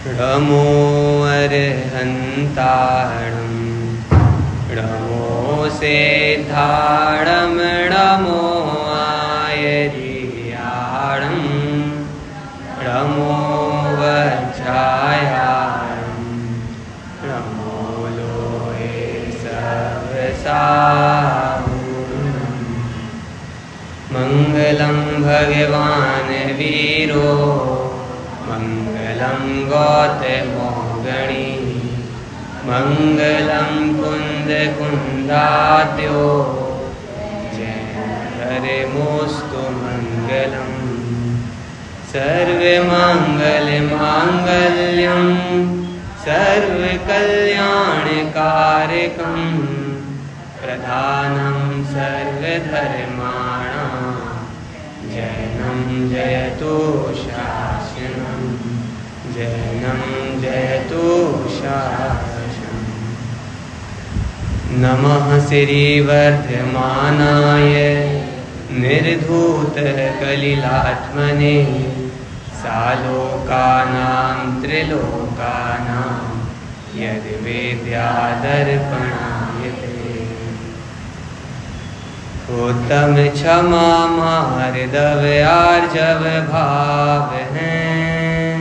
नमो अरहन्ताणं नमो सेद्धाणं नमो आयर्याणं नमो वज्रायाणं नमो लोहे सर्वसाहुरं मङ्गलं भगवान् वीरो मङ्गलं गौतमो गणी मङ्गलं कुन्दकुन्दाद्यो जयहरिमोऽस्तु मङ्गलं सर्वमङ्गलमाङ्गल्यं सर्वकल्याणकारकं प्रधानं सर्वधर्माणां जयनं जयतु शासनं जयनं जयतु शासनं। नमः श्रीवर्धमानाय निर्धूतकलिलात्मने सालोकानां त्रिलोकानां यद्वेद्यादर्पणायते उत्तम क्षमा मार्दव आर्जव भाव हैं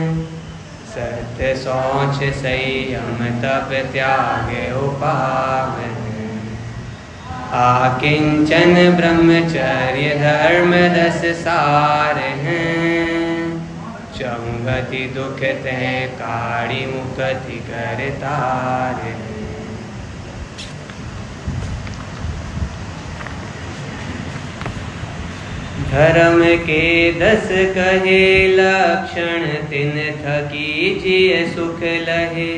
सत्य सोच संयम तप त्याग उपाव हैं आकिंचन ब्रह्मचर्य धर्म 10 सार हैं चौगति दुख ते काड़ी मुक्ति करतार हैं। धर्म के 10 कहे लक्षण तिन थकीजिए सुख लहे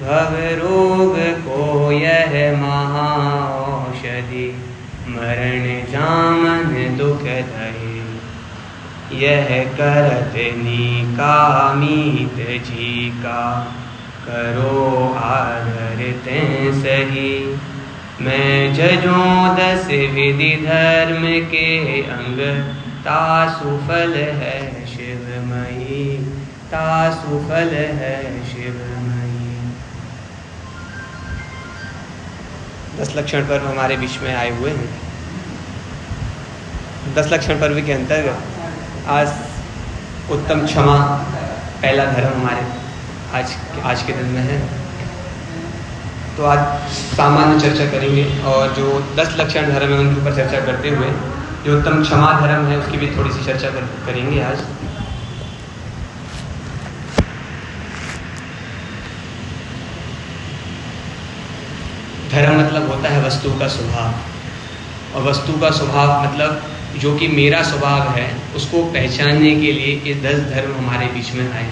भव रोग को यह महाऔषधि मरण जामन दुख दहे यह करत निकामित जी का करो आदर ते सही मैं जजों 10 विधि धर्म के अंग तासुफल है शिवमयी तासुफल है शिवमयी। 10 लक्षण पर्व हमारे बीच में आए हुए हैं। 10 लक्षण पर्व के अंतर्गत आज उत्तम क्षमा पहला धर्म हमारे आज के दिन में है। तो आज सामान्य चर्चा करेंगे और जो 10 लक्षण धर्म है उनके ऊपर चर्चा करते हुए जो उत्तम क्षमा धर्म है उसकी भी थोड़ी सी चर्चा करेंगे आज। धर्म मतलब होता है वस्तु का स्वभाव और वस्तु का स्वभाव मतलब जो कि मेरा स्वभाव है उसको पहचानने के लिए ये 10 धर्म हमारे बीच में आए।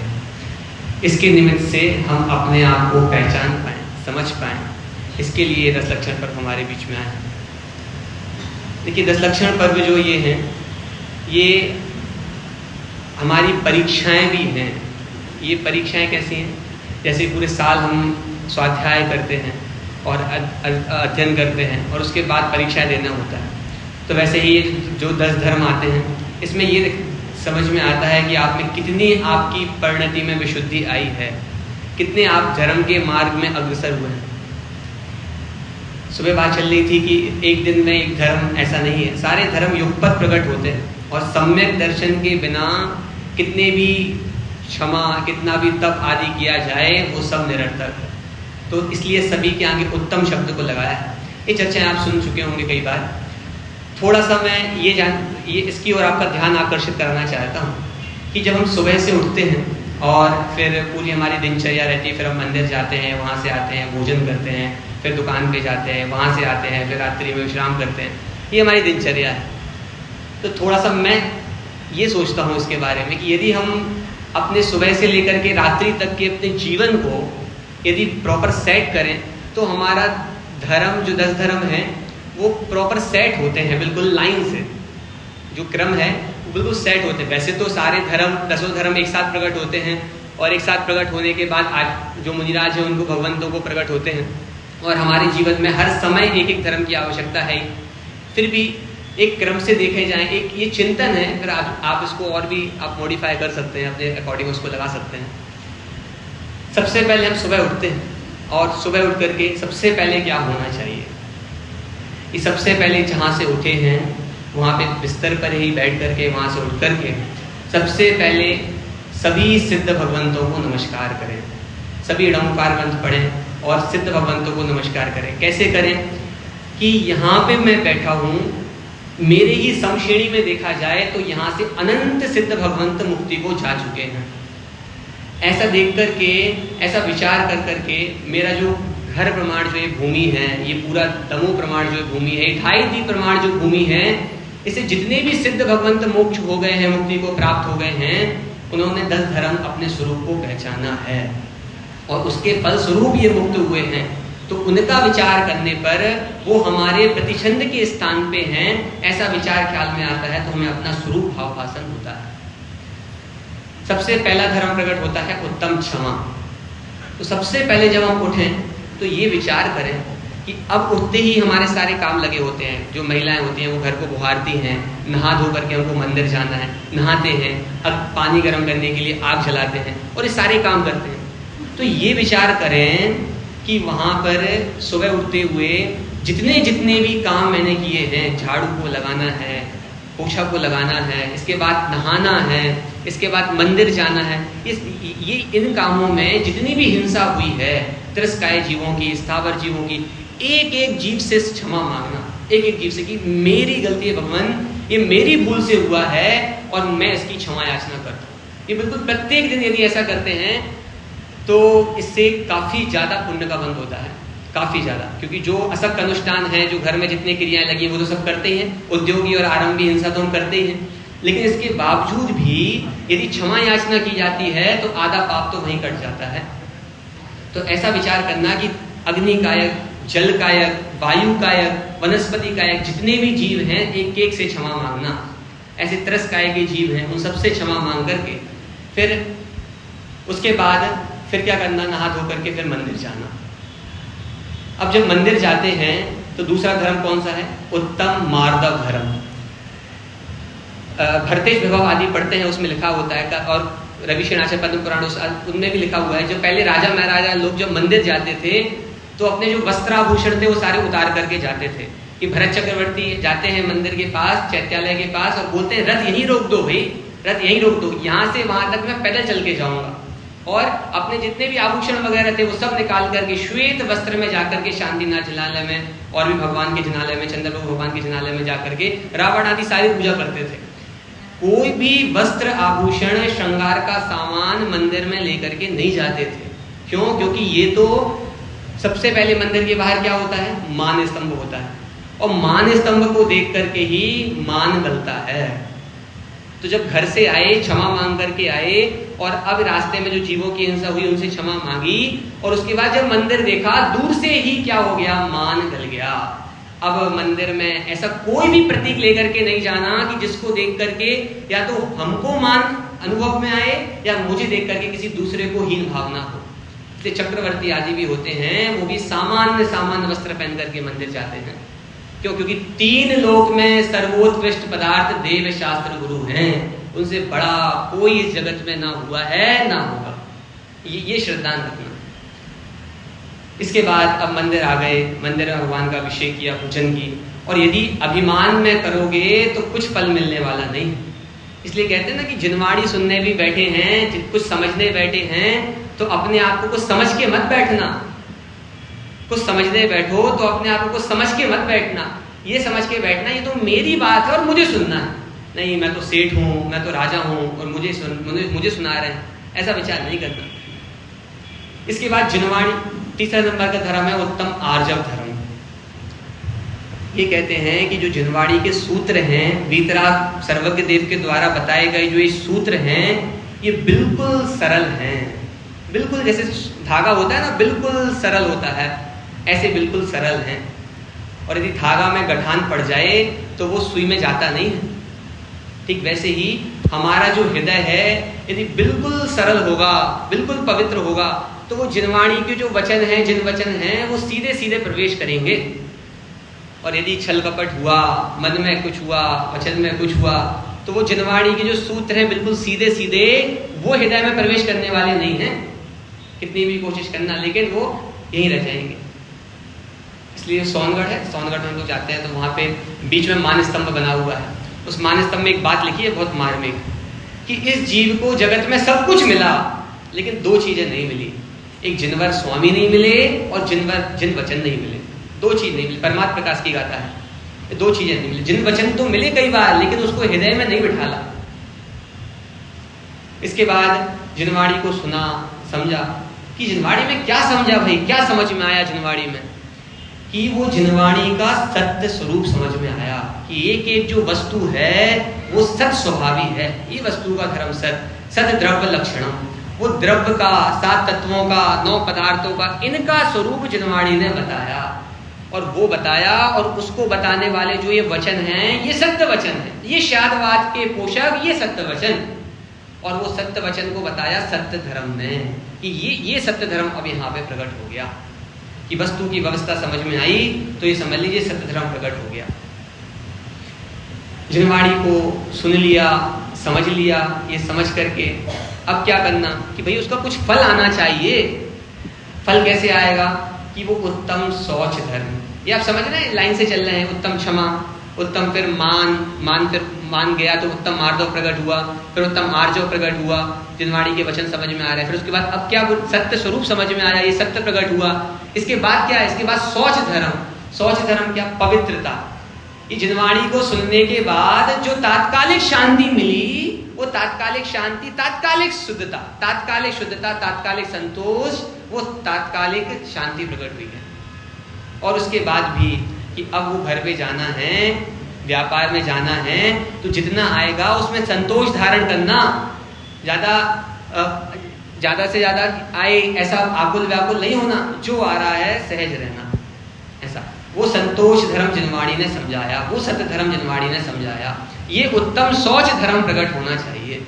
इसके निमित्त से हम अपने आप को पहचान पाएं समझ पाएं इसके लिए 10 लक्षण पर्व हमारे बीच में आए। देखिए 10 लक्षण पर्व जो ये हैं ये हमारी परीक्षाएं भी हैं। ये परीक्षाएं कैसी हैं जैसे पूरे साल हम स्वाध्याय करते हैं और अध्ययन करते हैं और उसके बाद परीक्षाएं देना होता है। तो वैसे ही जो 10 धर्म आते हैं इसमें ये समझ में आता है कि आप में कितनी आपकी परिणति में विशुद्धि आई है कितने आप धर्म के मार्ग में अग्रसर हुए हैं। सुबह बात चल रही थी कि एक दिन में एक धर्म ऐसा नहीं है सारे धर्म युगपत प्रकट होते हैं और सम्यक दर्शन के बिना कितने भी क्षमा कितना भी तप आदि किया जाए वो सब निरर्थक है। तो इसलिए सभी के आगे उत्तम शब्द को लगाया है। ये चर्चाएं आप सुन चुके होंगे कई बार। थोड़ा सा मैं ये इसकी ओर आपका ध्यान आकर्षित कराना चाहता हूँ कि जब हम सुबह से उठते हैं और फिर पूरी हमारी दिनचर्या रहती है फिर हम मंदिर जाते हैं वहाँ से आते हैं भोजन करते हैं फिर दुकान पे जाते हैं वहाँ से आते हैं फिर रात्रि में विश्राम करते हैं ये हमारी दिनचर्या है। तो थोड़ा सा मैं ये सोचता हूँ इसके बारे में कि यदि हम अपने सुबह से लेकर के रात्रि तक के अपने जीवन को यदि प्रॉपर सेट करें तो हमारा धर्म जो 10 धर्म है वो प्रॉपर सेट होते हैं बिल्कुल लाइन से जो क्रम है वो बिल्कुल सेट होते हैं। वैसे तो सारे धर्म 10 धर्म एक साथ प्रकट होते हैं और एक साथ प्रकट होने के बाद आज जो मुनिराज है उनको भगवंतों को प्रकट होते हैं और हमारे जीवन में हर समय एक एक धर्म की आवश्यकता है। फिर भी एक क्रम से देखे जाएं एक ये चिंतन है फिर आप इसको और भी आप मॉडिफाई कर सकते हैं अपने अकॉर्डिंग उसको लगा सकते हैं। सबसे पहले हम सुबह उठते हैं, और सुबह उठ करके सबसे पहले क्या होना चाहिए कि सबसे पहले जहाँ से उठे हैं वहाँ पे बिस्तर पर ही बैठ करके, वहाँ से उठ करके सबसे पहले सभी सिद्ध भगवंतों को नमस्कार करें, सभी ईडमकार ग्रंथ पढ़ें और सिद्ध भगवंतों को नमस्कार करें। कैसे करें कि यहाँ पे मैं बैठा हूँ, मेरे ही समश्रेणी में देखा जाए तो यहाँ से अनंत सिद्ध भगवंत मुक्ति को जा चुके हैं। ऐसा देख करके, ऐसा विचार कर करके मेरा जो घर प्रमाण जो ये भूमि है, ये पूरा दमो प्रमाण जो भूमि है, 28 प्रमाण जो भूमि है, इसे जितने भी सिद्ध भगवंत मोक्ष हो गए हैं, मुक्ति को प्राप्त हो गए हैं, उन्होंने 10 धर्म अपने स्वरूप को पहचाना है और उसके फल स्वरूप ये मुक्त हुए हैं। तो उनका विचार करने पर वो हमारे प्रतिछंद के स्थान पे हैं, ऐसा विचार ख्याल में आता है तो हमें अपना स्वरूप भाव भाषण होता है। सबसे पहला धर्म प्रकट होता है उत्तम क्षमा। तो सबसे पहले जब हम उठें तो ये विचार करें कि अब उठते ही हमारे सारे काम लगे होते हैं। जो महिलाएं होती हैं वो घर को बुहारती हैं, नहा धो करके हमको मंदिर जाना है, नहाते हैं, अब पानी गर्म करने के लिए आग जलाते हैं और ये सारे काम करते हैं। तो ये विचार करें कि वहाँ पर सुबह उठते हुए जितने जितने भी काम मैंने किए हैं, झाड़ू को लगाना है, पोछा को लगाना है, इसके बाद नहाना है, इसके बाद मंदिर जाना है, ये इन कामों में जितनी भी हिंसा हुई है, तिरस्काय जीवों की, स्थावर जीवों की, एक एक जीव से क्षमा मांगना, एक एक जीव से कि मेरी गलती है भगवान, ये मेरी भूल से हुआ है और मैं इसकी क्षमा याचना करता हूँ। ये बिल्कुल प्रत्येक दिन यदि ऐसा करते हैं तो इससे काफ़ी ज़्यादा पुण्य का बंध होता है, काफ़ी ज़्यादा। क्योंकि जो असक्त अनुष्ठान है, जो घर में जितनी क्रियाएं लगी वो तो सब करते ही हैं, उद्योगी और आरंभी हिंसा तो हम करते ही हैं, लेकिन इसके बावजूद भी यदि क्षमा याचना की जाती है तो आधा पाप तो वहीं कट जाता है। तो ऐसा विचार करना कि अग्नि कायक, जल कायक, वायु कायक, वनस्पति कायक, जितने भी जीव हैं एक एक से क्षमा मांगना। ऐसे तरस काय के जीव हैं उन सबसे क्षमा मांग करके फिर उसके बाद फिर क्या करना, नहा धो करके फिर मंदिर जाना। अब जब मंदिर जाते हैं तो दूसरा धर्म कौन सा है? उत्तम मार्दव धर्म। भरतेश विभव आदि पढ़ते हैं, उसमें लिखा होता है और रविशेनाचार्य पद्म पुराण उनमें भी लिखा हुआ है, जब पहले राजा महाराजा लोग जब मंदिर जाते थे तो अपने जो वस्त्राभूषण थे वो सारे उतार करके जाते थे। कि भरत चक्रवर्ती जाते हैं मंदिर के पास, चैत्यालय के पास, और बोलते हैं रथ यहीं रोक दो भाई, रथ यहीं रोक दो, यहाँ से वहां तक मैं पैदल चल के जाऊंगा। और अपने जितने भी आभूषण वगैरह थे वो सब निकाल करके श्वेत वस्त्र में जाकर के शांतिनाथ जिनालय में और भी भगवान के जिनालय में, चंद्रप्रभु भगवान के जिनालय में जाकर के रावण आदि सारी पूजा करते थे। कोई भी वस्त्र, आभूषण, श्रृंगार का सामान मंदिर में लेकर के नहीं जाते थे। क्यों? क्योंकि ये तो सबसे पहले मंदिर के बाहर क्या होता है? मान स्तंभ होता है, और मान स्तंभ को देख करके ही मान गलता है। तो जब घर से आए, क्षमा मांग करके आए, और अब रास्ते में जो जीवों की हिंसा हुई उनसे क्षमा मांगी, और उसके बाद जब मंदिर देखा दूर से ही क्या हो गया? मान गल गया। अब मंदिर में ऐसा कोई भी प्रतीक लेकर के नहीं जाना कि जिसको देख करके या तो हमको मान अनुभव में आए या मुझे देख करके किसी दूसरे को हीन भावना हो। इसलिए चक्रवर्ती आदि भी होते हैं, वो भी सामान्य सामान्य वस्त्र पहन करके मंदिर जाते हैं। क्यों? क्योंकि 3 लोक में सर्वोत्कृष्ट पदार्थ देव शास्त्र गुरु हैं, उनसे बड़ा कोई इस जगत में ना हुआ है ना होगा। ये श्रद्धा रखना। इसके बाद अब मंदिर आ गए, मंदिर में भगवान का अभिषेक किया, पूजन की, और यदि अभिमान में करोगे तो कुछ फल मिलने वाला नहीं। इसलिए कहते हैं ना कि जिनवाड़ी सुनने भी बैठे हैं, कुछ समझने बैठे हैं, तो अपने आप को कुछ समझ के मत बैठना। कुछ समझने बैठो तो अपने आप को समझ के मत बैठना। ये समझ के बैठना ये तो मेरी बात है और मुझे सुनना है, नहीं मैं तो सेठ हूँ, मैं तो राजा हूँ और मुझे सुना रहे हैं, ऐसा विचार नहीं करना। इसके बाद जिनवाड़ी, तीसरा नंबर का धर्म है उत्तम आर्जव धर्म। ये कहते हैं कि जो जिनवाड़ी के सूत्र हैं, वीतराग सर्वज्ञ देव के द्वारा बताए गए जो ये सूत्र हैं, ये बिल्कुल सरल हैं। बिल्कुल जैसे धागा होता है ना, बिल्कुल सरल होता है, ऐसे बिल्कुल सरल हैं। और यदि धागा में गठान पड़ जाए तो वो सुई में जाता नहीं है। ठीक वैसे ही हमारा जो हृदय है यदि बिल्कुल सरल होगा, बिल्कुल पवित्र होगा, तो वो जिनवाणी के जो वचन हैं, जिन वचन हैं, वो सीधे सीधे प्रवेश करेंगे। और यदि छल कपट हुआ, मन में कुछ हुआ, वचन में कुछ हुआ, तो वो जिनवाणी के जो सूत्र हैं बिल्कुल सीधे सीधे वो हृदय में प्रवेश करने वाले नहीं हैं। कितनी भी कोशिश करना, लेकिन वो यहीं रह जाएंगे। इसलिए सोनगढ़ है, सोनगढ़ में हम लोग जाते हैं तो वहाँ पे बीच में मान स्तंभ बना हुआ है। उस मान स्तंभ में एक बात लिखी है बहुत मार्मिक, कि इस जीव को जगत में सब कुछ मिला लेकिन दो चीजें नहीं मिली, एक जिनवर स्वामी नहीं मिले और जिन वचन नहीं मिले। दो चीज नहीं मिली, परमात्मा प्रकाश की गाथा है, ये दो चीजें नहीं मिली। जिन वचन तो मिले कई बार लेकिन उसको हृदय में नहीं बिठाला। इसके बाद जिनवाणी को सुना, समझा कि जिनवाणी में क्या समझा भाई, क्या समझ में आया जिनवाणी में, कि वो जिनवाणी का सत्य स्वरूप समझ में आया कि एक एक जो वस्तु है वो सत स्वभावी है। ये वस्तु का धर्म सत द्रव्य लक्षणम, वो द्रव्य का, 7 तत्वों का, 9 पदार्थों का, इनका स्वरूप जिनवाणी ने बताया। और वो बताया और उसको बताने वाले जो ये वचन हैं ये सत्य वचन है, ये शादवाद के पोषक ये सत्य वचन। और वो सत्य वचन को बताया सत्य धर्म ने, कि ये सत्य धर्म अब यहाँ पे प्रकट हो गया, कि वस्तु की व्यवस्था समझ में आई तो ये समझ लीजिए सत्य धर्म प्रकट हो गया। जिनवाणी को सुन लिया, समझ लिया, ये समझ करके अब क्या करना कि भाई उसका कुछ फल आना चाहिए। फल कैसे आएगा कि वो उत्तम शौच धर्म, ये आप समझ रहे हैं, लाइन से चल रहे हैं। उत्तम क्षमा, उत्तम फिर फिर मान गया तो उत्तम आर्जव प्रकट हुआ, फिर उत्तम आर्जव प्रकट हुआ, जिनवाणी के वचन समझ में आ रहे हैं। फिर उसके बाद अब क्या सत्य स्वरूप समझ में आया, ये सत्य प्रकट हुआ। इसके बाद क्या है, इसके बाद शौच धर्म। शौच धर्म क्या, पवित्रता। ये जिनवाणी को सुनने के बाद जो तात्कालिक शांति मिली, वो तात्कालिक शांति, तात्कालिक शुद्धता, तात्कालिक संतोष, वो तात्कालिक शांति प्रकट हुई है। और उसके बाद भी कि अब वो घर पे जाना है, व्यापार में जाना है, तो जितना आएगा उसमें संतोष धारण करना, ज्यादा से ज्यादा आए ऐसा आकुल व्याकुल नहीं होना, जो आ रहा है सहज रहना, ऐसा। वो संतोष धर्म जिनवाणी ने समझाया, वो सत्य धर्म जिनवाणी ने समझाया। ये उत्तम शौच धर्म प्रकट होना चाहिए।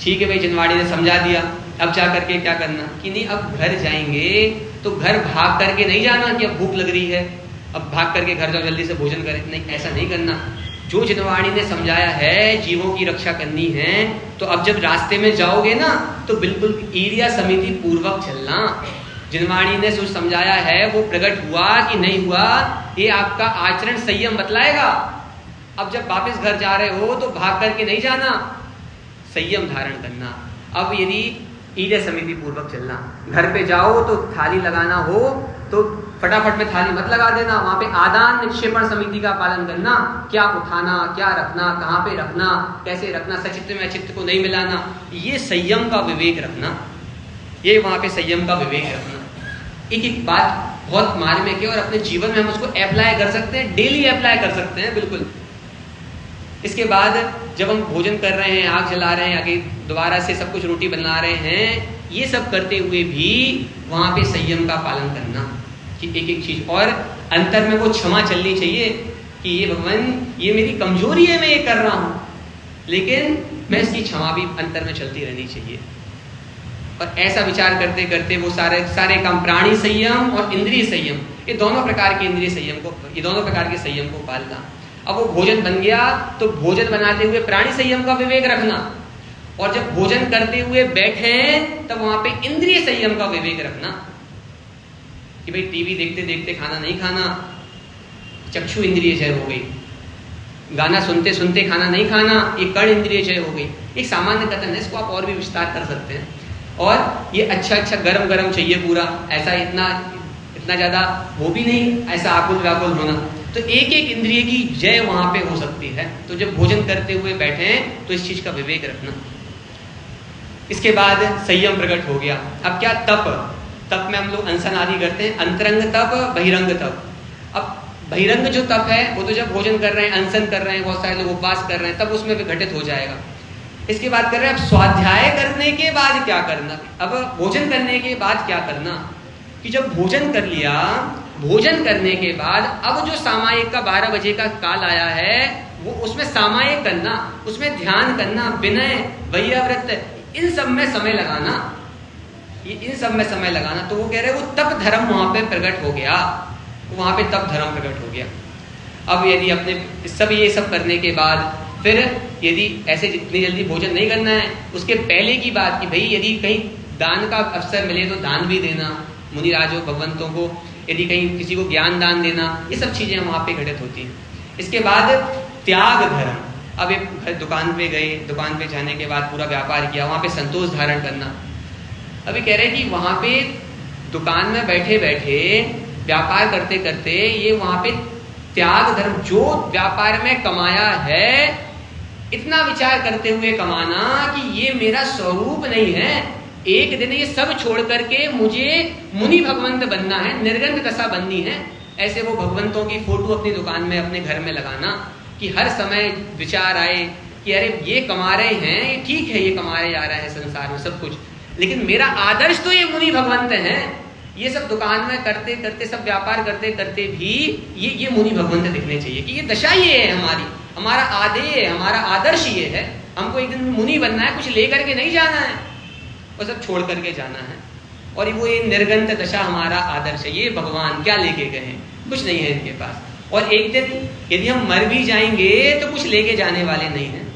ठीक है भाई, जिनवाणी ने समझा दिया, अब जा करके क्या करना कि नहीं, अब घर जाएंगे तो घर भाग करके नहीं जाना कि अब भूख लग रही है, अब भाग करके घर जाओ जल्दी से भोजन करें, नहीं, ऐसा नहीं करना। जो जिनवाणी ने समझाया है जीवों की रक्षा करनी है, तो अब जब रास्ते में जाओगे ना तो बिल्कुल एरिया समिति पूर्वक चलना। जिनवाणी ने जो समझाया है वो प्रकट हुआ कि नहीं हुआ, ये आपका आचरण संयम बतलाएगा। अब जब वापस घर जा रहे हो तो भाग करके नहीं जाना, संयम धारण करना। अब यदि एरिया समिति पूर्वक चलना, घर पे जाओ तो थाली लगाना हो तो फटाफट में थाली मत लगा देना, वहां पे आदान निक्षेपण समिति का पालन करना, क्या उठाना, क्या रखना, कहाँ पे रखना, कैसे रखना, सचित्र में अचित्र को नहीं मिलाना, ये संयम का विवेक रखना, ये वहां पे संयम का विवेक रखना। एक एक बात बहुत मार्मिक है और अपने जीवन में हम उसको अप्लाई कर सकते हैं, डेली अप्लाई कर सकते हैं, बिल्कुल। इसके बाद जब हम भोजन कर रहे हैं, आग जला रहे हैं, आगे दोबारा से सब कुछ रोटी बना रहे हैं, ये सब करते हुए भी वहां पे संयम का पालन करना कि एक एक चीज, और अंतर में वो क्षमा चलनी चाहिए कि ये भगवान ये मेरी कमजोरी है, मैं ये कर रहा हूं, लेकिन मैं इसकी क्षमा भी अंतर में चलती रहनी चाहिए। और ऐसा विचार करते करते वो सारे काम, प्राणी संयम और इंद्रिय संयम, ये दोनों प्रकार के इंद्रिय संयम को, ये दोनों प्रकार के संयम को पालना। अब वो भोजन बन गया तो भोजन बनाते हुए प्राणी संयम का विवेक रखना, और जब भोजन करते हुए बैठे तब वहां पे इंद्रिय संयम का विवेक रखना कि भाई टीवी देखते देखते खाना नहीं खाना, चक्षु इंद्रिय जय हो गई, गाना सुनते सुनते खाना नहीं खाना, ये कर्ण इंद्रिय जय हो गई। एक सामान्य कथन है, इसको आप और भी विस्तार कर सकते हैं। और ये अच्छा गरम गरम चाहिए पूरा, ऐसा इतना ज्यादा वो भी नहीं, ऐसा आकुल व्याकुल होना, तो एक एक इंद्रिय की जय वहां पे हो सकती है। तो जब भोजन करते हुए बैठे तो इस चीज का विवेक रखना। इसके बाद संयम प्रकट हो गया। अब क्या, तप में हम लोग अनशन आदि करते हैं, अंतरंग तप, बहिरंग तप। अब बहिरंग जो तप है वो तो जब भोजन कर रहे हैं, अनशन कर रहे हैं, बहुत सारे लोग उपवास कर रहे हैं, तब उसमें भी घटित हो जाएगा। इसके बाद कर रहे हैं अब स्वाध्याय करने के बाद क्या करना, अब भोजन करने के बाद क्या करना, कि जब भोजन कर लिया, भोजन करने के बाद अब जो सामायिक का 12 बजे का काल आया है वो उसमें सामायिक करना, उसमें ध्यान करना, विनय, वैयाव्रत, इन सब में समय लगाना, ये इन सब में समय लगाना। तो वो कह रहे हैं वो तप धर्म वहां पे प्रकट हो गया, वहां पे तप धर्म प्रकट हो गया। अब यदि अपने ये सब करने के बाद फिर यदि ऐसे जितनी जल्दी भोजन नहीं करना है, उसके पहले की बात कि भाई यदि कहीं दान का अवसर मिले तो दान भी देना, मुनिराजों भगवंतों को यदि कहीं किसी को ज्ञान दान देना, ये सब चीजें वहां पे घटित होती हैं। इसके बाद त्याग धर्म। अब एक दुकान पे गए, दुकान पे जाने के बाद पूरा व्यापार किया, वहां पे संतोष धारण करना। अभी कह रहे कि वहां पे दुकान में बैठे बैठे व्यापार करते करते ये वहां पे त्याग धर्म, जो व्यापार में कमाया है इतना विचार करते हुए कमाना कि ये मेरा स्वरूप नहीं है, एक दिन ये सब छोड़ करके मुझे मुनि भगवंत बनना है, निर्गंध दशा बननी है। ऐसे वो भगवंतों की फोटो अपनी दुकान में अपने घर में लगाना कि हर समय विचार आए कि अरे ये कमा रहे हैं, ये ठीक है, ये कमाए जा रहा है संसार में सब कुछ, लेकिन मेरा आदर्श तो ये मुनि भगवंत हैं। ये सब दुकान में करते करते, सब व्यापार करते करते भी ये मुनि भगवंत दिखने चाहिए कि ये दशा ये है हमारी, हमारा आदेय, हमारा आदर्श ये है। हमको एक दिन मुनि बनना है, कुछ लेकर के नहीं जाना है और सब छोड़ करके जाना है। और वो ये निर्गंत दशा हमारा आदर्श है। ये भगवान क्या लेके गए हैं? कुछ नहीं है इनके पास। और एक दिन यदि हम मर भी जाएंगे तो कुछ लेके जाने वाले नहीं हैं।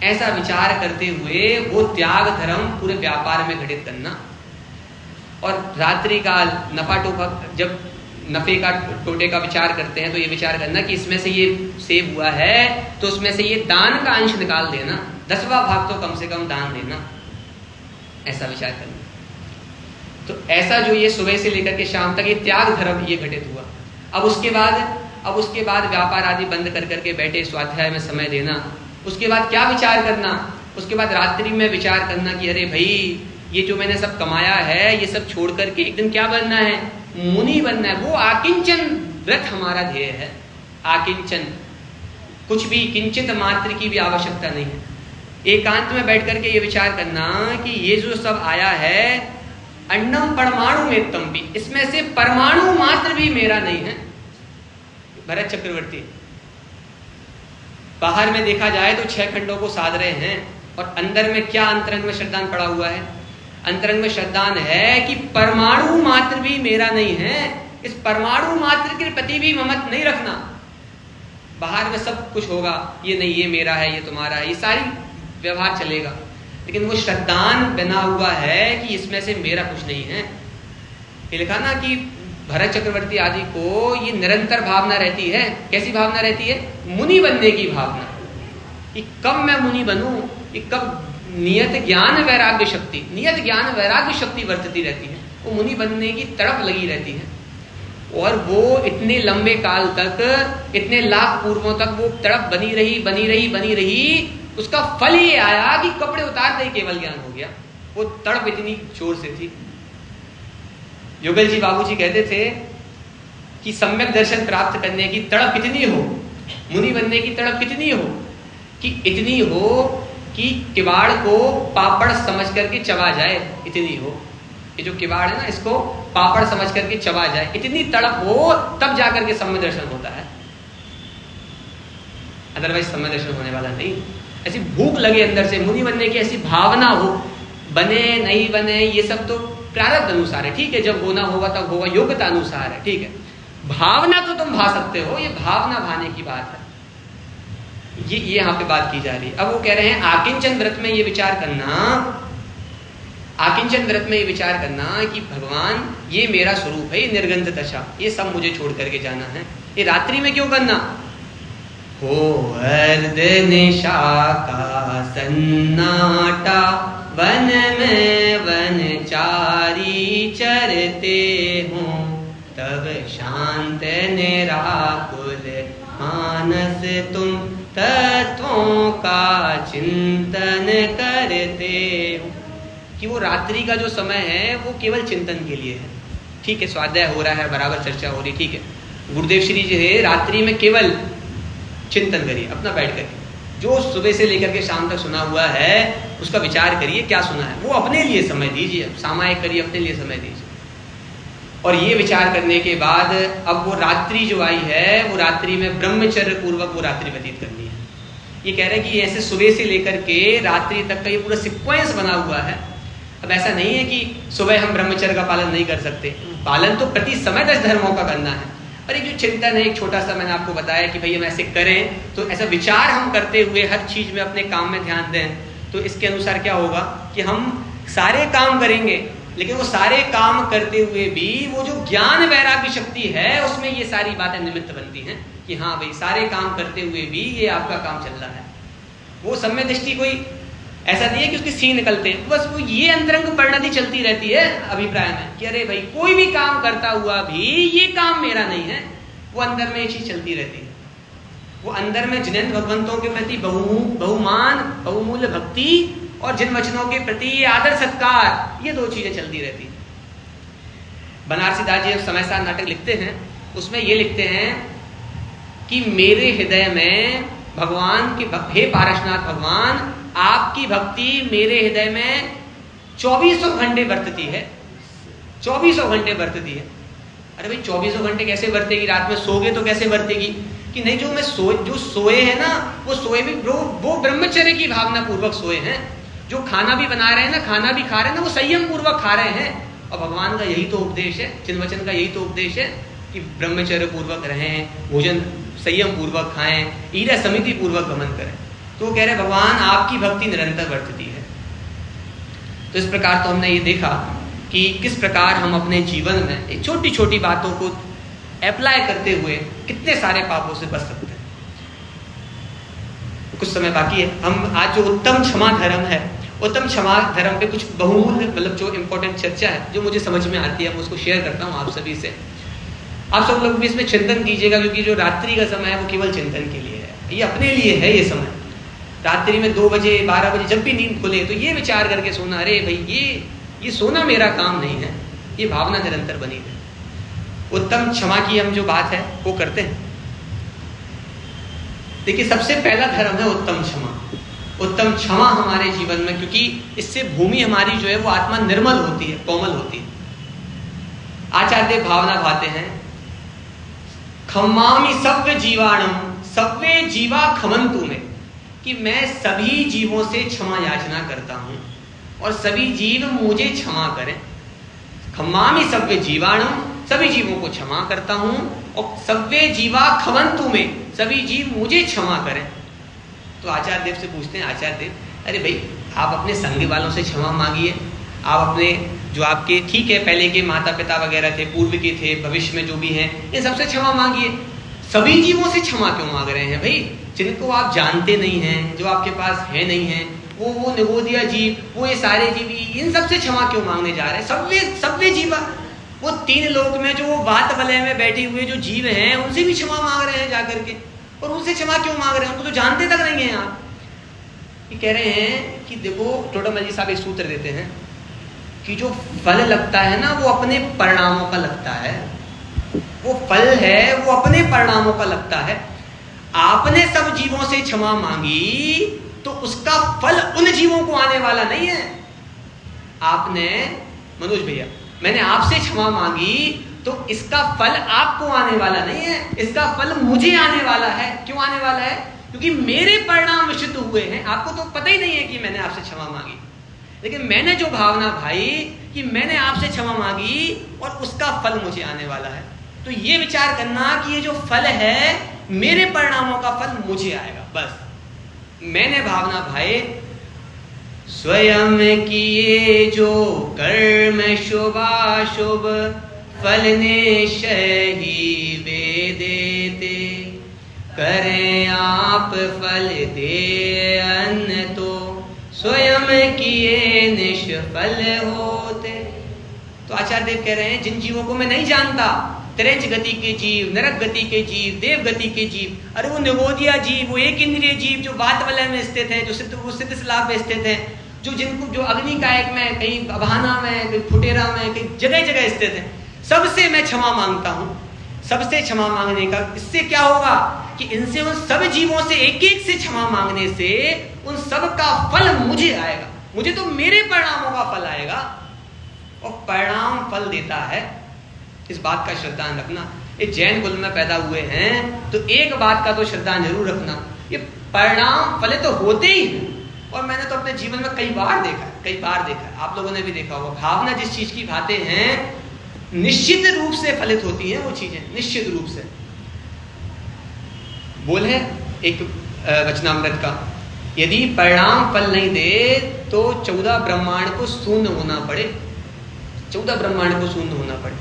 ऐसा विचार करते हुए वो त्याग धर्म पूरे व्यापार में घटित करना। और रात्रि काल नफा टोफा, जब नफे का टोटे का विचार करते हैं तो ये विचार करना कि इसमें से ये सेव हुआ है तो उसमें से ये दान का अंश निकाल देना, 10वां भाग तो कम से कम दान देना, ऐसा विचार करना। तो ऐसा जो ये सुबह से लेकर के शाम तक ये त्याग धर्म ये घटित हुआ। अब उसके बाद व्यापार आदि बंद कर करके बैठे स्वाध्याय में समय देना। उसके बाद क्या विचार करना? उसके बाद रात्रि में विचार करना कि अरे भाई ये जो मैंने सब कमाया है ये सब छोड़ करके एक दिन क्या बनना है? मुनि बनना है। वो आकिंचन व्रत हमारा ध्येय है। आकिंचन, कुछ भी किंचित मात्र की भी आवश्यकता नहीं है। एकांत में बैठ करके ये विचार करना कि ये जो सब आया है अन्नम परमाणु में तम भी, इसमें से परमाणु मात्र भी मेरा नहीं है। भरत चक्रवर्ती बाहर में देखा जाए तो 6 खंडों को साध रहे हैं और अंदर में क्या अंतरंग में श्रद्धान पड़ा हुआ है? अंतरंग में श्रद्धान है कि परमाणु मात्र भी मेरा नहीं है। इस परमाणु मात्र के प्रति भी ममत नहीं रखना। बाहर में सब कुछ होगा, ये नहीं, ये मेरा है, ये तुम्हारा है, ये सारी व्यवहार चलेगा, लेकिन वो श्रद्धान बना हुआ है कि इसमें से मेरा कुछ नहीं है। ये लिखा ना कि भरत चक्रवर्ती आदि को ये निरंतर भावना रहती है। कैसी भावना रहती है? मुनि बनने की भावना। कि कब मैं मुनि बनूं, कि कब नियत ज्ञान वैराग्य शक्ति, नियत ज्ञान वैराग्य शक्ति वर्तती रहती है। वो मुनि बनने की तड़प लगी रहती है। और वो इतने लंबे काल तक, इतने लाख पूर्वों तक वो तड़प बनी रही। उसका फल ये आया कि कपड़े उतारते ही केवल ज्ञान हो गया। वो तड़प इतनी जोर से थी। युगल जी बाबूजी कहते थे कि सम्यक दर्शन प्राप्त करने की तड़प कितनी हो, मुनि बनने की तड़प कितनी हो, कि इतनी हो कि किवाड़ को पापड़ समझ करके चबा जाए, इतनी हो। ये जो किवाड़ है ना, इसको पापड़ समझ करके चबा जाए, इतनी तड़प हो, तब जाकर के सम्यक दर्शन होता है। अदरवाइज सम्यक दर्शन होने वाला नहीं। ऐसी भूख लगे अंदर से, मुनि बनने की ऐसी भावना हो, बने नहीं बने ये सब तो प्रारब्ध अनुसार है, ठीक है, जब होना होगा तब होगा, योग्यता अनुसार है, ठीक है। भावना तो तुम भा सकते हो, ये भावना भाने की बात है। ये यहाँ पे बात की जा रही है। अब वो कह रहे हैं आकिंचन व्रत में ये विचार करना, आकिंचन व्रत में ये विचार करना कि भगवान ये मेरा स्वरूप है, ये निर्गंध दशा, ये सब मुझे छोड़ करके जाना है। ये रात्रि में क्यों करना? हो अर्ध निशा का सन्नाटा, वन में वनचारी चरते हों, तब शांत निराकुल मानस तुम तत्वों का चिंतन करते हो। कि वो रात्रि का जो समय है वो केवल चिंतन के लिए है, ठीक है, स्वाध्याय हो रहा है, बराबर चर्चा हो रही, ठीक है। गुरुदेव श्री जी है रात्रि में केवल चिंतन करिए, अपना बैठ करके जो सुबह से लेकर के शाम तक सुना हुआ है उसका विचार करिए, क्या सुना है वो अपने लिए समय दीजिए, सामायिक करिए, अपने लिए समय दीजिए। और ये विचार करने के बाद अब वो रात्रि जो आई है वो रात्रि में ब्रह्मचर्य पूर्वक वो रात्रि व्यतीत करनी है। ये कह रहे हैं कि ऐसे सुबह से लेकर के रात्रि तक का ये पूरा सिक्वेंस बना हुआ है। अब ऐसा नहीं है कि सुबह हम ब्रह्मचर्य का पालन नहीं कर सकते, पालन तो प्रति समय 10 धर्मों का करना है। पर एक जो चिंतन है, एक छोटा सा मैंने आपको बताया कि भाई हम ऐसे करें, तो ऐसा विचार हम करते हुए हर चीज में अपने काम में ध्यान दें, तो इसके अनुसार क्या होगा कि हम सारे काम करेंगे, लेकिन वो सारे काम करते हुए भी वो जो ज्ञान वैराग्य शक्ति है उसमें ये सारी बातें निमित्त बनती हैं कि हाँ भाई सारे काम करते हुए भी ये आपका काम चल रहा है। वो सम्यक दृष्टि कोई ऐसा नहीं है कि उसके सींग निकलते हैं, बस वो ये अंतरंग परिणति चलती रहती है अभिप्राय में कि अरे भाई कोई भी काम करता हुआ भी ये काम मेरा नहीं है। वो अंदर में ये चीज चलती रहती है। वो अंदर में जिनेंद्र भगवंतों के प्रति बहुमान बहुमूल्य भक्ति और जिन वचनों के प्रति ये आदर सत्कार, ये दो चीजें चलती रहती हैं। बनारसी दास जी समय सार नाटक लिखते हैं, उसमें ये लिखते हैं कि मेरे हृदय में भगवान के हे पारसनाथ भगवान, आपकी भक्ति मेरे हृदय में 2400 घंटे बरतती है। 2400 घंटे बरतती है। अरे भाई 2400 घंटे कैसे बरतेगी? रात में सोगे तो कैसे बरतेगी? कि नहीं, जो सोए हैं ना, वो सोए भी वो ब्रह्मचर्य की भावना पूर्वक सोए हैं। जो खाना भी बना रहे हैं ना, खाना भी खा रहे हैं ना, वो संयम पूर्वक खा रहे हैं। और भगवान का यही तो उपदेश है, चिन्वचन का यही तो उपदेश है कि ब्रह्मचर्य पूर्वक रहें, भोजन संयम पूर्वक खाएं, ईरा समिति पूर्वक गमन करें। तो वो कह रहे भगवान आपकी भक्ति निरंतर बरतती है। तो इस प्रकार तो हमने ये देखा कि किस प्रकार हम अपने जीवन में एक छोटी छोटी बातों को अप्लाई करते हुए कितने सारे पापों से बच सकते हैं। कुछ समय बाकी है। हम आज जो उत्तम क्षमा धर्म है, उत्तम क्षमा धर्म पे कुछ बहुमूल्य मतलब जो इम्पोर्टेंट चर्चा है जो मुझे समझ में आती है, मैं उसको शेयर करता हूँ आप सभी से। आप सब लोग भी इसमें चिंतन कीजिएगा, क्योंकि जो रात्रि का समय है वो केवल चिंतन के लिए है। ये अपने लिए है। ये समय रात्रि में 2 बजे 12 बजे जब भी नींद खुले तो ये विचार करके सोना, अरे भाई ये सोना मेरा काम नहीं है। ये भावना निरंतर बनी रहे। उत्तम क्षमा की हम जो बात है वो करते हैं। देखिए सबसे पहला धर्म है उत्तम क्षमा। उत्तम क्षमा हमारे जीवन में, क्योंकि इससे भूमि हमारी जो है वो आत्मा निर्मल होती है, कोमल होती है। आचार्य भावना भाते हैं, खम्मामि सव्य जीवाणम सव्ये जीवा खमंतु में, कि मैं सभी जीवों से क्षमा याचना करता हूं और सभी जीव मुझे क्षमा करें। खम्मामि सव्य जीवाणम, सभी जीवों को क्षमा करता हूं, और सव्ये जीवा खमंतु में, सभी जीव मुझे क्षमा करें। तो आचार्य देव से पूछते हैं, आचार्य देव अरे भाई आप अपने संगी वालों से क्षमा मांगिए, आप अपने जो आपके ठीक है पहले के माता पिता वगैरह थे, पूर्व के थे, भविष्य में जो भी हैं, इन सबसे क्षमा मांगिए। सभी जीवों से क्षमा क्यों मांग रहे हैं भाई? जिनको आप जानते नहीं हैं, जो आपके पास है नहीं है, वो निगोदिया जीव, वो ये सारे जीव, इन सबसे क्षमा क्यों मांगने जा रहे हैं? सव्य जीवा, वो 3 लोक में जो वो वात वलय में बैठे हुए जो जीव हैं उनसे भी क्षमा मांग रहे हैं जाकर के। और उनसे क्षमा क्यों मांग रहे हैं? उनको तो जानते तक नहीं है आप। ये कह रहे हैं कि देखो टोडामल जी साहब एक सूत्र देते हैं कि जो फल लगता है ना वो अपने परिणामों का लगता है। वो फल है वो अपने परिणामों का लगता है। आपने सब जीवों से क्षमा मांगी तो उसका फल उन जीवों को आने वाला नहीं है। आपने मनोज भैया, मैंने आपसे क्षमा मांगी तो इसका फल आपको आने वाला नहीं है, इसका फल मुझे आने वाला है। क्यों आने वाला है? क्योंकि मेरे परिणाम विशुद्ध हुए हैं। आपको तो पता ही नहीं है कि मैंने आपसे क्षमा मांगी, लेकिन मैंने जो भावना भाई कि मैंने आपसे क्षमा मांगी और उसका फल मुझे आने वाला है, तो ये विचार करना कि ये जो फल है मेरे परिणामों का फल मुझे आएगा। बस मैंने भावना भाई स्वयं किए जो कर्म शुभाशुभ फल निश्चय ही वे देते, करें आप फल दे अन्न तो स्वयं किए निष्फल होते। तो आचार्य देव कह रहे हैं जिन जीवों को मैं नहीं जानता, त्रेंच गति के जीव, नरक गति के जीव, देव गति के जीव, अरे वो निगोदिया जीव, वो एक इंद्रिय जीव जो वात वलय में स्थित है, जो सिद्ध लाभ में स्थित है, जो अग्नि कायक में, कहीं अभाना में, कहीं फुटेरा में, कहीं जगह जगह स्थित है, सबसे मैं क्षमा मांगता हूं। सबसे क्षमा मांगने का इससे क्या होगा कि इनसे उन सब जीवों से एक एक से क्षमा मांगने से उन सब का फल मुझे आएगा। मुझे तो मेरे परिणामों का फल आएगा, और परिणाम फल देता है। इस बात का श्रद्धान रखना। ये जैन कुल में पैदा हुए हैं तो एक बात का तो श्रद्धान जरूर रखना, ये परिणाम फले तो होते ही हैं। और मैंने तो अपने जीवन में कई बार देखा है, आप लोगों ने भी देखा होगा। भावना जिस चीज की भाते हैं निश्चित रूप से फलित होती हैं वो चीजें, निश्चित रूप से। बोल है एक वचनामृत का यदि परिणाम फल नहीं दे तो 14 ब्रह्मांड को शून्य होना पड़े, 14 ब्रह्मांड को शून्य होना पड़े।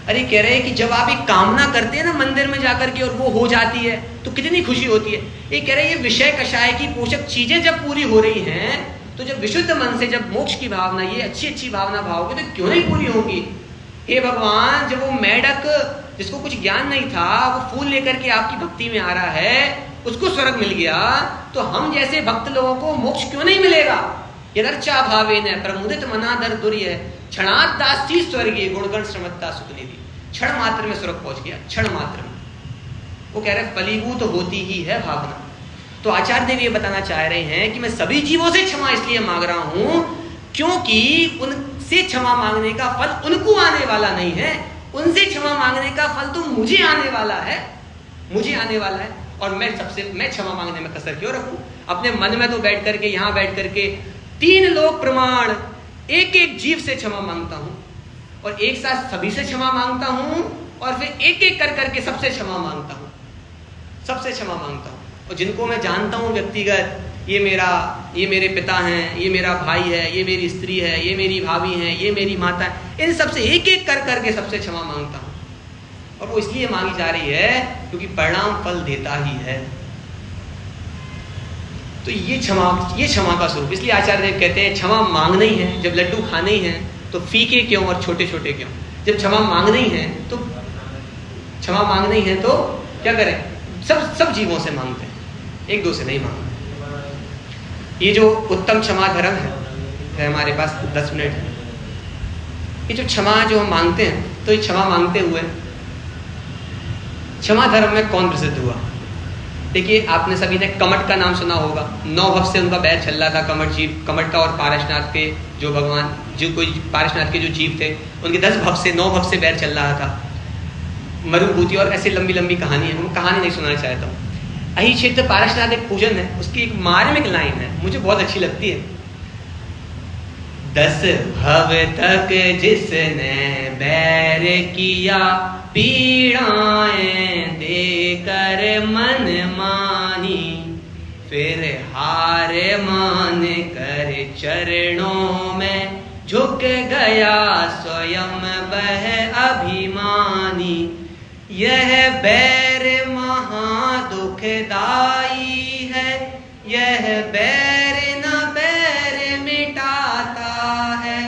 अरे कह रहे हैं कि जब आप एक कामना करते हैं ना मंदिर में जाकर के और वो हो जाती है तो कितनी खुशी होती है। ये कह रहे हैं ये विषय कषाय की पोषक चीजें जब पूरी हो रही हैं तो जब विशुद्ध मन से जब मोक्ष की भावना, ये अच्छी अच्छी भावना भावोगे तो क्यों नहीं पूरी होगी। हे भगवान, जब वो मेढक जिसको कुछ ज्ञान नहीं था वो फूल लेकर के आपकी भक्ति में आ रहा है, उसको स्वर्ग मिल गया, तो हम जैसे भक्त लोगों को मोक्ष क्यों नहीं मिलेगा। यदर्चा भावेन प्रमुदित मना दर दुर्य क्षणात दासी स्वर्गीय गुणगण श्रमत्ता सुखनिधि। क्षण मात्र में स्वर्ग पहुंच गया, क्षण मात्र में। वो कह रहे फलीभूत होती ही है भावना। तो आचार्य देव ये बताना चाह रहे हैं कि मैं सभी जीवों से क्षमा इसलिए मांग रहा हूं क्योंकि उनसे क्षमा मांगने का फल उनको आने वाला नहीं है, उनसे क्षमा मांगने का फल तो मुझे आने वाला है, मुझे आने वाला है। और मैं क्षमा मांगने में कसर क्यों रखूं। अपने मन में तो बैठ करके, यहां बैठ करके 3 लोक प्रमाण एक एक जीव से क्षमा मांगता हूं और एक साथ सभी से क्षमा मांगता हूं और फिर एक एक कर करके सबसे क्षमा मांगता हूं, सबसे क्षमा मांगता हूं। और जिनको मैं जानता हूं व्यक्तिगत, ये मेरे पिता हैं, ये मेरा भाई है, ये मेरी स्त्री है, ये मेरी भाभी है, ये मेरी माता है, इन सबसे एक एक कर करके सबसे क्षमा मांगता हूं। और वो इसलिए मांगी जा रही है क्योंकि परिणाम फल देता ही है। तो ये क्षमा का स्वरूप। इसलिए आचार्य देव कहते हैं क्षमा मांगना ही है। जब लड्डू खाने ही है तो फीके क्यों और छोटे छोटे क्यों। जब क्षमा मांगना ही है तो क्या करें, सब जीवों से मांगते हैं, एक दो से नहीं मांगते। ये जो उत्तम क्षमा धर्म है हमारे पास 10 मिनट है। ये जो क्षमा जो हम मांगते हैं, तो ये क्षमा मांगते हुए क्षमा धर्म में कौन प्रसिद्ध हुआ। देखिए, आपने सभी ने कमट का नाम सुना होगा। 9 भव से उनका बैर चल रहा था, कमट का और पारसनाथ के जो भगवान, जो कोई पारसनाथ के जो जीव थे, उनके 9 भव से बैर चल रहा था। मरुभूति और ऐसे लंबी लंबी कहानी है, मैं कहानी नहीं सुनाना चाहता हूँ। अही क्षेत्र पारसनाथ एक पूजन है, उसकी एक मार्मिक लाइन है, मुझे बहुत अच्छी लगती है। 10 भव तक जिसने बैर किया, पीड़ाएं देकर मन मानी, फिर हार मान कर चरणों में झुक गया स्वयं वह अभिमानी। यह बैर महा दुखदाई है, यह बैर न बैर मिटाता है,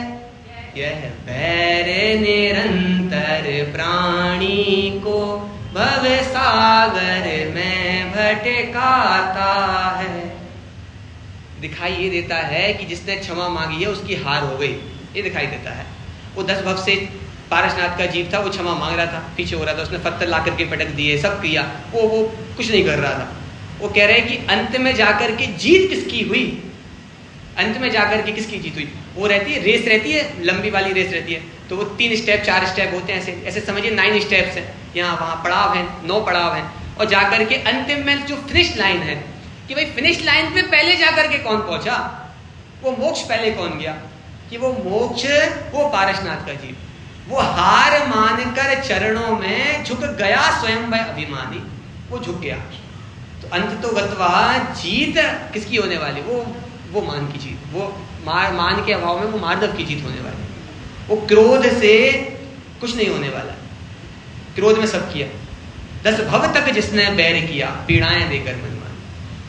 यह बैर निरंतर प्राणी को भव सागर में भटकाता है। दिखाई ये देता है कि जिसने क्षमा मांगी है उसकी हार हो गई, ये दिखाई देता है। वो 10 भव से पारसनाथ का जीव था, वो क्षमा मांग रहा था, पीछे हो रहा था, उसने पत्थर ला करके पटक दिए, सब किया, वो कुछ नहीं कर रहा था। वो कह रहे हैं कि अंत में जाकर के जीत किसकी हुई, अंत में जाकर के किसकी जीत हुई। वो रहती है, रेस रहती है, लंबी वाली रेस रहती है, तो वो 3 स्टेप 4 स्टेप होते हैं, ऐसे समझिए 9 स्टेप्स हैं, यहाँ वहाँ पड़ाव हैं, 9 पड़ाव हैं। और जाकर के अंतिम में जो फिनिश लाइन है कि भाई फिनिश लाइन पे पहले जाकर के कौन पहुंचा, वो मोक्ष पहले कौन गया, कि वो मोक्ष वो पारसनाथ का जीव, वो हार मानकर चरणों में झुक गया स्वयं वह अभिमानी, वो झुक गया। तो अंत तो गत्वा जीत किसकी होने वाली, वो मान की जीत, वो मान के अभाव में वो मार्दव की जीत होने वाली। वो क्रोध से कुछ नहीं होने वाला, क्रोध में सब किया। 10 भव तक जिसने बैर किया, पीड़ाएं देकर मन मान।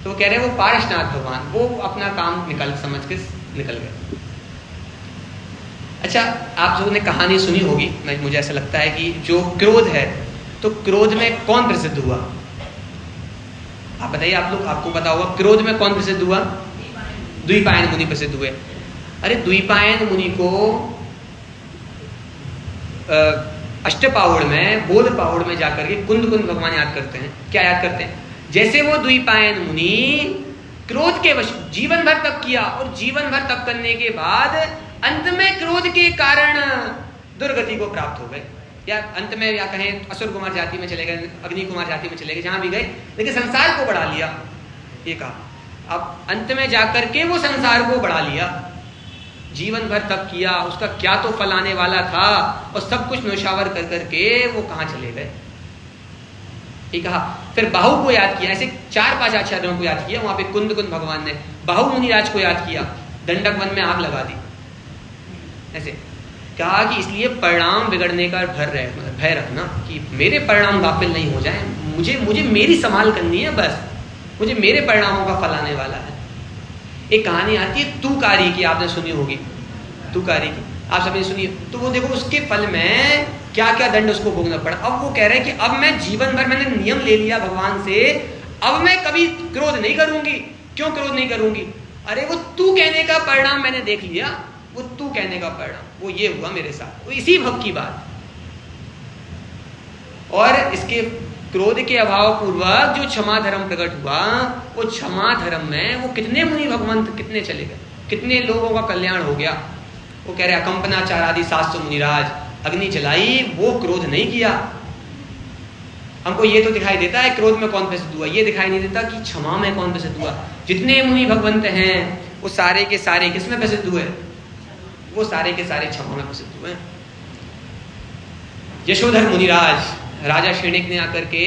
तो वो कह रहे हैं वो पारसनाथ भगवान, वो अपना काम समझ के निकल गए। अच्छा, आप लोगों ने कहानी सुनी होगी, मुझे ऐसा लगता है कि जो क्रोध है, तो क्रोध में कौन प्रसिद्ध हुआ, आप बताइए। आपको पता होगा क्रोध में कौन प्रसिद्ध हुआ, द्विपायन मुनि प्रसिद्ध हुए। अरे द्विपायन मुनि को अष्टपाहुड़ में, बोध पाहुड़ में जाकर के कुंद भगवान याद करते हैं। क्या याद करते हैं, जैसे वो द्विपायन मुनि क्रोध के वश जीवन भर तप किया और जीवन भर तप करने के बाद अंत में क्रोध के कारण दुर्गति को प्राप्त हो गए, या अंत में या कहें असुर कुमार जाति में चले गए, अग्नि कुमार जाति में चले गए, जहां भी गए, लेकिन संसार को बढ़ा लिया, ये कहा। अब अंत में जाकर के वो संसार को बढ़ा लिया, जीवन भर तप किया, उसका क्या तो फल आने वाला था, और सब कुछ नौशावर कर करके वो कहां चले गए। ये कहा। फिर बाहु को याद किया, ऐसे 4-5 आचार्यों को याद किया। वहां पे कुंद भगवान ने बाहु मुनिराज को याद किया, दंडक वन में आग लगा दी। ऐसे कहा कि इसलिए परिणाम बिगड़ने का भय रखना कि मेरे परिणाम गाफिल नहीं हो जाए, मुझे मेरी संभाल करनी है, बस मुझे मेरे परिणामों का फल आने वाला है। एक कहानी आती है तुकारी की, आपने सुनी होगी, तुकारी की आप सबने सुनी। तो वो देखो उसके फल में क्या क्या दंड उसको भोगना पड़ा। अब वो कह रहे हैं कि अब मैं जीवन भर मैंने नियम ले लिया भगवान से, अब मैं कभी क्रोध नहीं करूंगी। क्यों क्रोध नहीं करूंगी? अरे वो तू कहने का परिणाम मैंने देख लिया, वो तू कहने का परिणाम वो ये हुआ मेरे साथ, वो इसी भव की बात। और इसके क्रोध के अभाव पूर्वक जो क्षमा धर्म प्रकट हुआ, वो क्षमा धर्म में वो कितने मुनि भगवंत कितने चले गए, कितने लोगों का कल्याण हो गया। वो कह रहे अकंपनाचार आदि 700 मुनिराज, अग्नि जलाई, वो क्रोध नहीं किया। हमको ये तो दिखाई देता है क्रोध में कौन प्रसिद्ध हुआ, ये दिखाई नहीं देता कि क्षमा में कौन प्रसिद्ध हुआ। जितने मुनि भगवंत हैं वो सारे के सारे किस में प्रसिद्ध हुए? वो सारे के सारे क्षमा में प्रसिद्ध हुए। यशोधर मुनिराज राजा श्रेणिक ने आकर के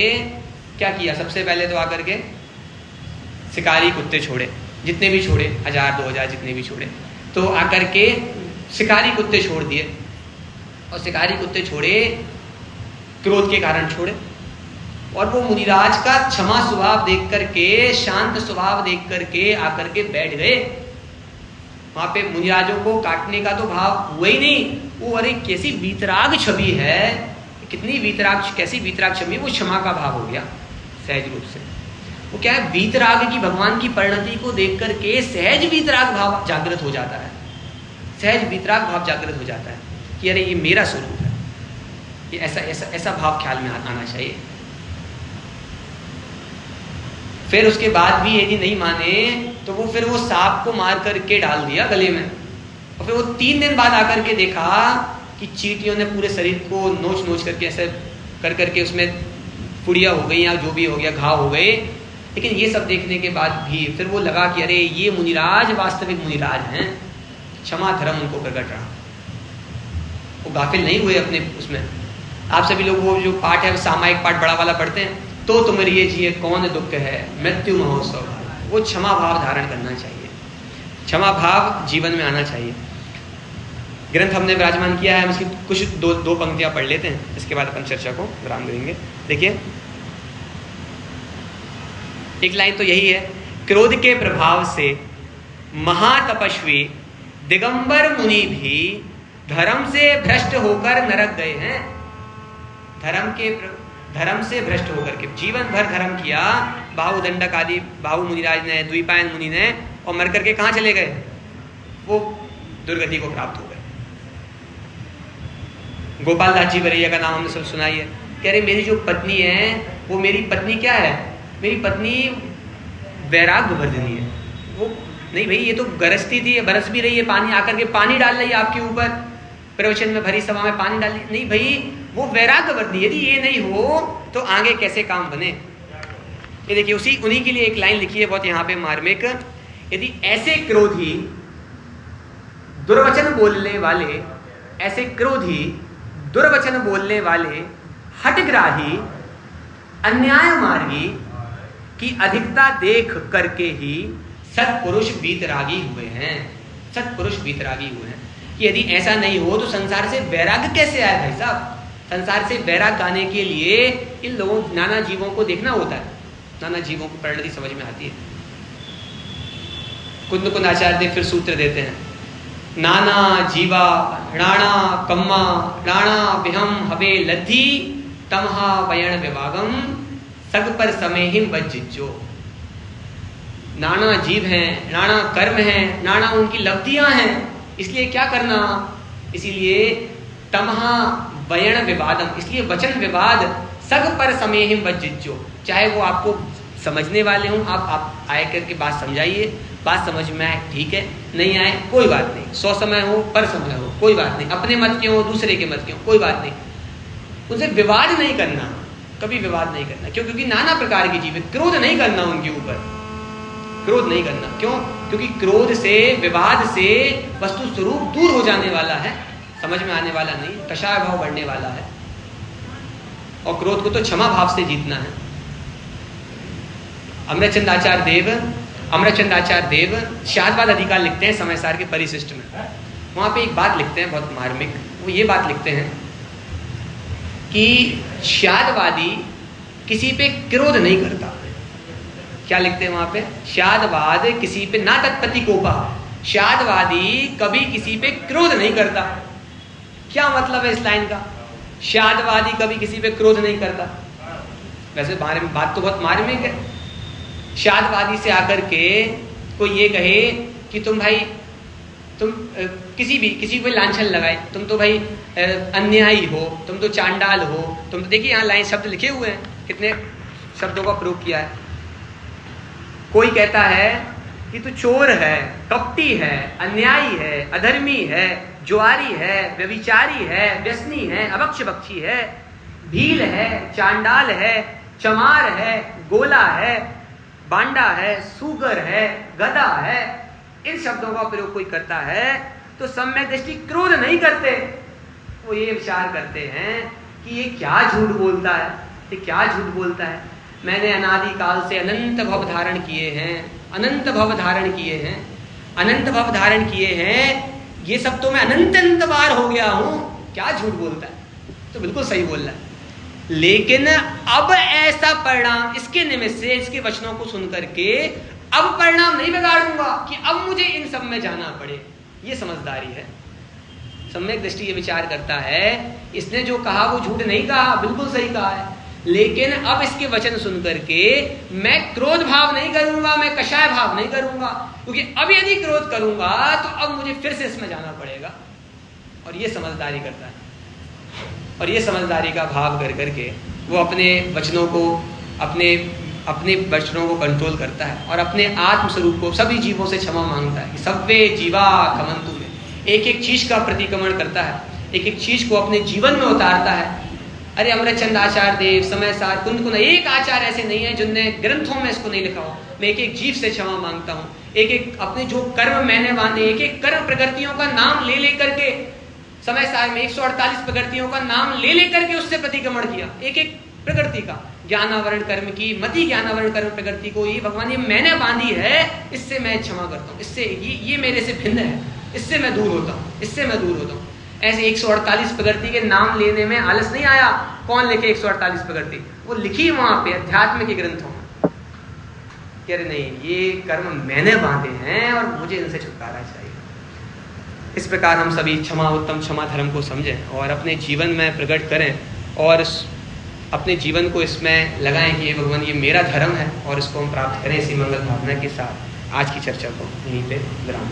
क्या किया? सबसे पहले तो आकर के शिकारी कुत्ते छोड़े, जितने भी छोड़े, 1000-2000 जितने भी छोड़े, तो आकर के शिकारी कुत्ते छोड़ दिए। और शिकारी कुत्ते छोड़े क्रोध के कारण छोड़े। और वो मुनिराज का क्षमा स्वभाव देख करके, शांत स्वभाव देख करके आकर के बैठ गए। वहां पे मुनिराजों को काटने का तो भाव हुआ ही नहीं। वो अरे कैसी वीतराग छवि है, कितनी वीतराग, कैसी वीतराग छवि, वो क्षमा का भाव हो गया सहज रूप से। वो क्या है, वीतराग की भगवान की परिणति को देख करके सहज वीतराग भाव जागृत हो जाता है। सहज वीतराग भाव जागृत हो जाता है कि अरे ये मेरा स्वरूप है, ये ऐसा भाव ख्याल में आना चाहिए। फिर उसके बाद भी यदि नहीं माने तो वो फिर वो सांप को मार करके डाल दिया गले में। और फिर वो 3 दिन बाद आकर के देखा कि चींटियों ने पूरे शरीर को नोच करके ऐसे कर करके उसमें फुड़िया हो गई या जो भी हो गया, घाव हो गए। लेकिन ये सब देखने के बाद भी फिर वो लगा कि अरे ये मुनिराज वास्तविक मुनिराज हैं, क्षमा धर्म उनको प्रकट रहा, वो गाफिल नहीं हुए अपने उसमें। आप सभी लोग वो जो पाठ है सामायिक पाठ बड़ा वाला पढ़ते हैं, तो तुमरिए जिए कौन दुख है मृत्यु महोत्सव, वो क्षमा भाव धारण करना चाहिए, क्षमा भाव जीवन में आना चाहिए। ग्रंथ हमने विराजमान किया है, हम इसकी कुछ दो पंक्तियां पढ़ लेते हैं, इसके बाद अपन चर्चा को विराम देंगे। देखिए एक लाइन तो यही है, क्रोध के प्रभाव से महातपस्वी दिगंबर मुनि भी धर्म से भ्रष्ट होकर नरक गए हैं। धर्म से भ्रष्ट होकर के जीवन भर धर्म किया, बाहु दंडक आदि बाहु मुनिराज ने, द्विपायन मुनि ने, और मर करके कहाँ चले गए? वो दुर्गति को प्राप्त हो गए। गोपाल दास जी बरैया का नाम हमने सब सुना ही है। कह रहे मेरी जो पत्नी है, वो मेरी पत्नी क्या है? मेरी पत्नी वैराग्य वर्धिनी है। वो नहीं भाई, ये तो गरजती थी, बरस भी रही है, पानी आकर के पानी डाल रही है आपके ऊपर, प्रवचन में भरी सभा में पानी डाल, नहीं भाई वो वैराग्य वर्धिनी। यदि ये नहीं हो तो आगे कैसे काम बने? ये देखिए उन्हीं के लिए एक लाइन लिखी है बहुत यहाँ पे मार्मिक, यदि ऐसे क्रोधी दुर्वचन बोलने वाले, ऐसे क्रोधी दुर्वचन बोलने वाले हठग्राही अन्याय मार्गी की अधिकता देख करके ही सत्पुरुष वीतरागी हुए हैं, सत्पुरुष वीतरागी हुए हैं। कि यदि ऐसा नहीं हो तो संसार से वैराग्य कैसे आए भाई साहब? संसार से वैराग्य आने के लिए इन लोगों नाना जीवों को देखना होता है, नाना जीवों को परिणति समझ में आती है। कुंद आचार्य फिर सूत्र देते हैं, नाना जीवा राणा कम्मा राणा विहम हवे लद्धी तमहा वयण विभागम सग पर समय ही बज्जिजो। नाना जीव हैं, नाना कर्म हैं, नाना उनकी लब्धियां हैं, इसलिए क्या करना? इसीलिए तमहा वयण विवादम, इसलिए वचन विवाद सग पर समय ही बज्जिजो। चाहे वो आपको समझने वाले हों, आप आए करके बात समझाइए, बात समझ में आए ठीक है, नहीं आए कोई बात नहीं, 100 समय हो पर समय हो कोई बात नहीं, अपने मत के हो दूसरे के मत के हो कोई बात नहीं, उनसे विवाद नहीं करना, कभी विवाद नहीं करना। क्यों? क्योंकि नाना प्रकार की चीजें, क्रोध नहीं करना उनके ऊपर, क्रोध नहीं करना। क्यों? क्योंकि क्रोध से, विवाद से वस्तु स्वरूप दूर हो जाने वाला है, समझ में आने वाला नहीं, कषाय भाव बढ़ने वाला है। और क्रोध को तो क्षमा भाव से जीतना है। अमरचंद आचार्य देव शादवाद अधिकार लिखते हैं समय सार के परिशिष्ट में। वहाँ पे एक बात लिखते हैं बहुत मार्मिक, वो ये बात लिखते हैं कि शादवादी किसी पे क्रोध नहीं करता। क्या लिखते हैं वहाँ पे? शादवाद किसी पे ना तत्पति कोपा, शादवादी कभी किसी पे क्रोध नहीं करता। क्या मतलब है इस लाइन का? शादवादी कभी किसी पे क्रोध नहीं करता। वैसे बात तो बहुत मार्मिक है। शादवादी से आकर के कोई ये कहे कि तुम किसी को लांछन लगाए, तुम तो भाई अन्यायी हो, तुम तो चांडाल हो, तुम तो, देखिए यहाँ लाइन शब्द लिखे हुए हैं, कितने शब्दों का प्रयोग किया है। कोई कहता है कि तू चोर है, कपटी है, अन्यायी है, अधर्मी है, जुआरी है, व्यभिचारी है, व्यसनी है, अभक्ष बक्षी है, भील है, चांडाल है, चमार है, गोला है, बांडा है, सूगर है, गधा है, इन शब्दों का प्रयोग कोई करता है तो सम्यक दृष्टि क्रोध नहीं करते। वो ये विचार करते हैं कि ये क्या झूठ बोलता है, ये क्या झूठ बोलता है। मैंने अनादि काल से अनंत भव धारण किए हैं, अनंत भव धारण किए हैं, अनंत भव धारण किए हैं, ये सब तो मैं अनंत बार हो गया हूं, क्या झूठ बोलता है। तो बिल्कुल सही बोल रहा है। लेकिन अब ऐसा परिणाम इसके निमित्त से, इसके वचनों को सुन करके अब परिणाम नहीं बिगाड़ूंगा कि अब मुझे इन सब में जाना पड़े। ये समझदारी है। सम्यक दृष्टि ये विचार करता है, इसने जो कहा वो झूठ नहीं कहा, बिल्कुल सही कहा है, लेकिन अब इसके वचन सुन करके मैं क्रोध भाव नहीं करूंगा, मैं कषाय भाव नहीं करूंगा, क्योंकि अब यदि क्रोध करूंगा तो अब मुझे फिर से इसमें जाना पड़ेगा। और ये समझदारी करता है, और ये समझदारी का भाव कर करके वो अपने वचनों को अपने वचनों को कंट्रोल करता है और अपने आत्म स्वरूप को सभी जीवों से क्षमा मांगता है कि सव्वे जीवा कमंतु में, एक एक चीज का प्रतिक्रमण करता है, एक एक चीज को अपने जीवन में उतारता है। अरे अमरचंद आचार्य देव, समय सार, कुंद एक आचार्य ऐसे नहीं है जिनने ग्रंथों में इसको नहीं लिखा हो। मैं एक एक जीव से क्षमा मांगता हूँ, एक एक अपने जो कर्म मैंने बांधे, एक एक कर्म प्रकृतियों का नाम ले लेकर के, समय सार में 148 प्रकृतियों का नाम ले लेकर के उससे प्रतिक्रमण किया, एक एक प्रकृति का, ज्ञानावरण कर्म की, मति ज्ञानावरण कर्म प्रकृति को, ये भगवान ये मैंने बांधी है, इससे मैं क्षमा करता हूँ, इससे ये मेरे से भिन्न है, इससे मैं दूर होता हूँ, इससे मैं दूर होता हूँ। ऐसे 148 प्रकृति के नाम लेने में आलस नहीं आया। कौन लिखे 148 प्रकृति? वो लिखी वहां पे अध्यात्म के ग्रंथों में। कह रहे नहीं, ये कर्म मैंने बांधे हैं और मुझे इनसे छुटकारा चाहिए। इस प्रकार हम सभी क्षमा उत्तम क्षमा धर्म को समझें और अपने जीवन में प्रकट करें और अपने जीवन को इसमें लगाएं कि ये भगवान ये मेरा धर्म है और इसको हम प्राप्त करें। इसी मंगल भावना के साथ आज की चर्चा को यहीं पे विराम।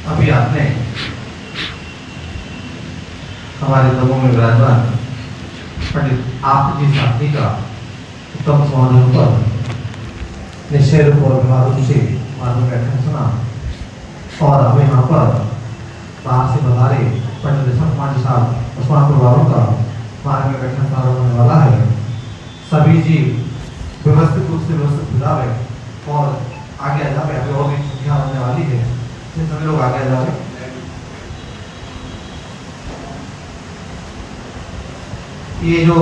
अभी आपने हमारे लोगों में विराजमान पंडित आप जी साथी का उत्तम समाधान पर निश्चय रूप और व्यवहारों से मालूम व्याख्यान सुना और अब यहाँ पर बाहर से बता रहे पंडित पांच साल उस्मान परिवारों का मार्ग में व्याख्यान प्रारंभ होने वाला है। सभी जी व्यवस्थित रूप से व्यवस्थित बुलावे और आगे आ जावे। अभी और भी संख्या होने वाली है, सभी लोग आगे आ जावे। ये जो